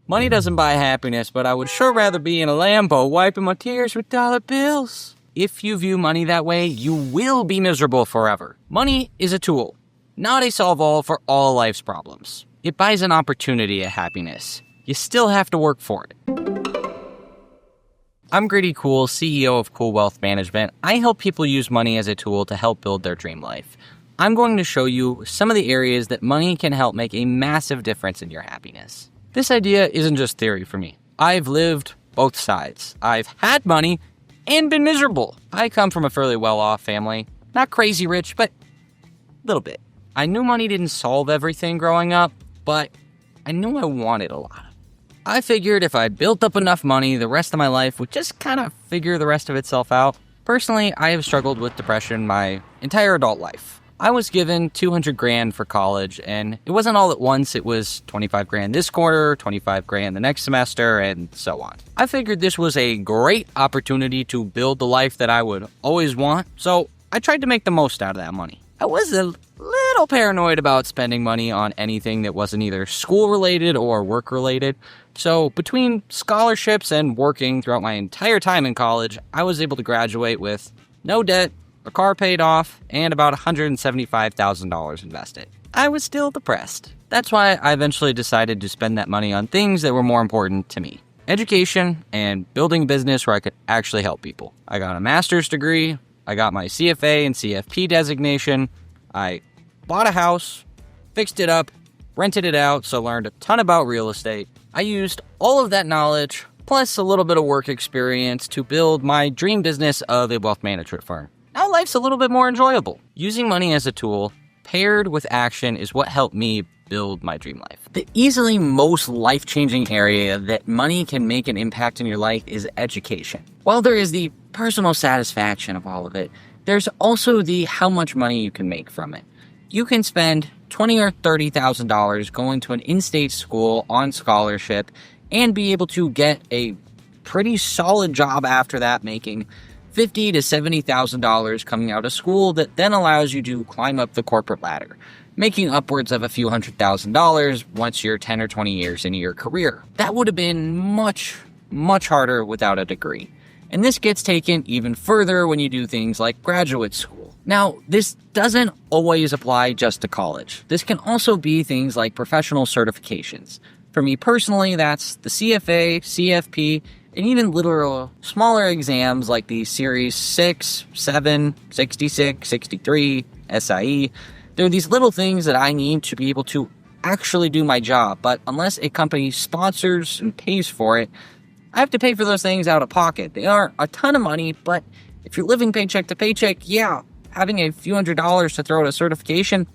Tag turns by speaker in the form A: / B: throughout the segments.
A: Money doesn't buy happiness, but I would sure rather be in a Lambo wiping my tears with dollar bills. If you view money that way, you will be miserable forever. Money is a tool, not a solve-all for all life's problems. It buys an opportunity at happiness. You still have to work for it. I'm Grady Cool, CEO of Cool Wealth Management. I help people use money as a tool to help build their dream life. I'm going to show you some of the areas that money can help make a massive difference in your happiness. This idea isn't just theory for me. I've lived both sides. I've had money and been miserable. I come from a fairly well-off family. Not crazy rich, but a little bit. I knew money didn't solve everything growing up, but I knew I wanted a lot. I figured if I built up enough money, the rest of my life would just kind of figure the rest of itself out. Personally, I have struggled with depression my entire adult life. I was given $200,000 for college, and it wasn't all at once. It was $25,000 this quarter, $25,000 the next semester, and so on. I figured this was a great opportunity to build the life that I would always want, so I tried to make the most out of that money. I was a little paranoid about spending money on anything that wasn't either school-related or work-related, so between scholarships and working throughout my entire time in college, I was able to graduate with no debt, a car paid off, and about $175,000 invested. I was still depressed. That's why I eventually decided to spend that money on things that were more important to me. Education and building a business where I could actually help people. I got a master's degree, I got my CFA and CFP designation, I bought a house, fixed it up, rented it out, so learned a ton about real estate. I used all of that knowledge, plus a little bit of work experience, to build my dream business of a wealth management firm. Now life's a little bit more enjoyable. Using money as a tool, paired with action, is what helped me build my dream life. The easily most life-changing area that money can make an impact in your life is education. While there is the personal satisfaction of all of it, there's also the how much money you can make from it. You can spend $20,000 or $30,000 going to an in-state school on scholarship and be able to get a pretty solid job after that, making $50,000 to $70,000 coming out of school that then allows you to climb up the corporate ladder, making upwards of a few $100,000 once you're 10 or 20 years into your career. That would have been much, much harder without a degree. And this gets taken even further when you do things like graduate school. Now, this doesn't always apply just to college. This can also be things like professional certifications. For me personally, that's the CFA, CFP, and even little smaller exams like the Series 6, 7, 66, 63, SIE. There are these little things that I need to be able to actually do my job, but unless a company sponsors and pays for it, I have to pay for those things out of pocket. They are a ton of money, but if you're living paycheck to paycheck, yeah, having a few $100s to throw at a certification,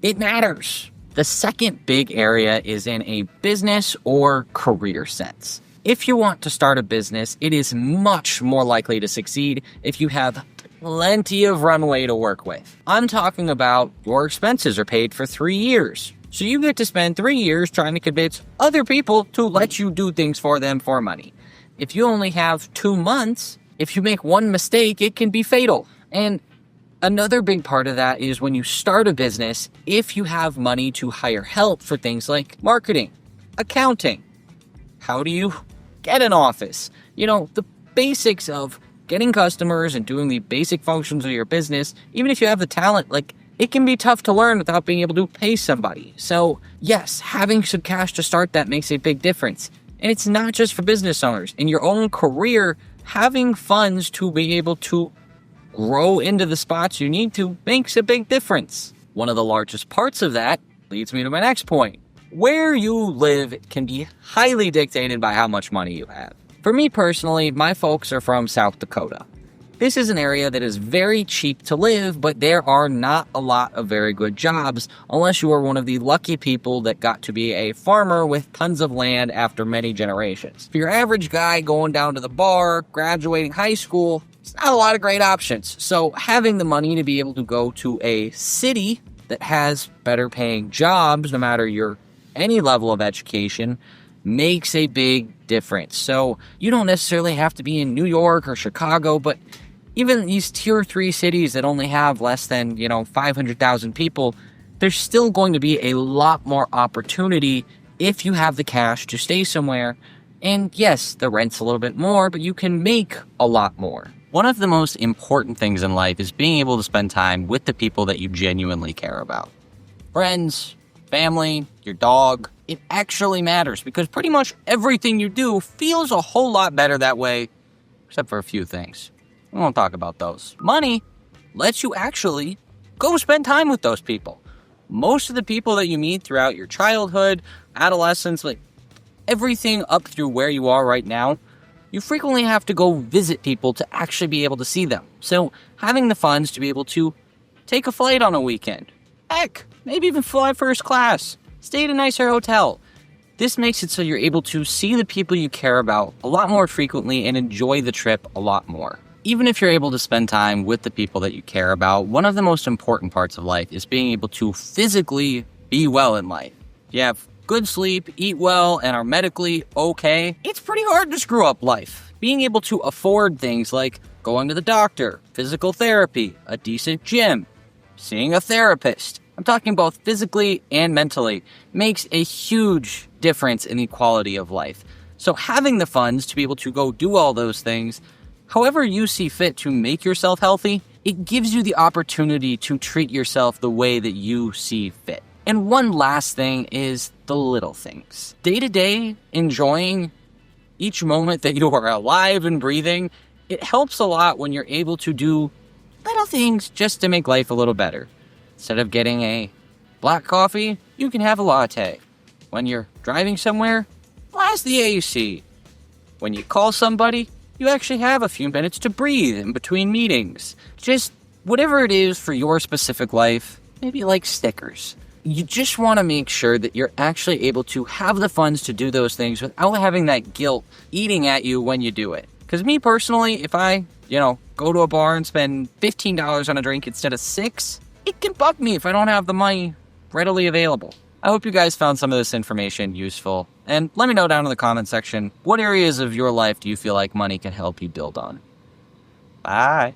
A: it matters. The second big area is in a business or career sense. If you want to start a business, it is much more likely to succeed if you have plenty of runway to work with. I'm talking about your expenses are paid for 3 years. So you get to spend 3 years trying to convince other people to let you do things for them for money. If you only have 2 months, if you make one mistake, it can be fatal. And another big part of that is when you start a business, if you have money to hire help for things like marketing, accounting, how do you get an office? You know, the basics of getting customers and doing the basic functions of your business, even if you have the talent, like, it can be tough to learn without being able to pay somebody. So yes, having some cash to start that makes a big difference. And it's not just for business owners. In your own career, having funds to be able to grow into the spots you need to makes a big difference. One of the largest parts of that leads me to my next point. Where you live can be highly dictated by how much money you have. For me personally, my folks are from South Dakota. This is an area that is very cheap to live, but there are not a lot of very good jobs unless you are one of the lucky people that got to be a farmer with tons of land after many generations. For your average guy going down to the bar, graduating high school, it's not a lot of great options. So having the money to be able to go to a city that has better paying jobs, no matter your any level of education, makes a big difference. So you don't necessarily have to be in New York or Chicago, but even these tier 3 cities that only have less than, 500,000 people, there's still going to be a lot more opportunity if you have the cash to stay somewhere, and yes, the rent's a little bit more, but you can make a lot more. One of the most important things in life is being able to spend time with the people that you genuinely care about. Friends, family, your dog. It actually matters because pretty much everything you do feels a whole lot better that way, except for a few things. We won't talk about those. Money lets you actually go spend time with those people. Most of the people that you meet throughout your childhood, adolescence, like everything up through where you are right now, you frequently have to go visit people to actually be able to see them. So having the funds to be able to take a flight on a weekend, heck, maybe even fly first class, stay at a nicer hotel. This makes it so you're able to see the people you care about a lot more frequently and enjoy the trip a lot more. Even if you're able to spend time with the people that you care about, one of the most important parts of life is being able to physically be well in life. If you have good sleep, eat well, and are medically okay, it's pretty hard to screw up life. Being able to afford things like going to the doctor, physical therapy, a decent gym, seeing a therapist, I'm talking both physically and mentally, makes a huge difference in the quality of life. So having the funds to be able to go do all those things, however you see fit to make yourself healthy, it gives you the opportunity to treat yourself the way that you see fit. And one last thing is the little things. Day to day, enjoying each moment that you are alive and breathing, it helps a lot when you're able to do little things just to make life a little better. Instead of getting a black coffee, you can have a latte. When you're driving somewhere, blast the AC. When you call somebody, you actually have a few minutes to breathe in between meetings. Just whatever it is for your specific life, maybe like stickers. You just want to make sure that you're actually able to have the funds to do those things without having that guilt eating at you when you do it. Because me personally, if I, go to a bar and spend $15 on a drink instead of $6, it can bug me if I don't have the money readily available. I hope you guys found some of this information useful. And let me know down in the comment section, what areas of your life do you feel like money can help you build on? Bye.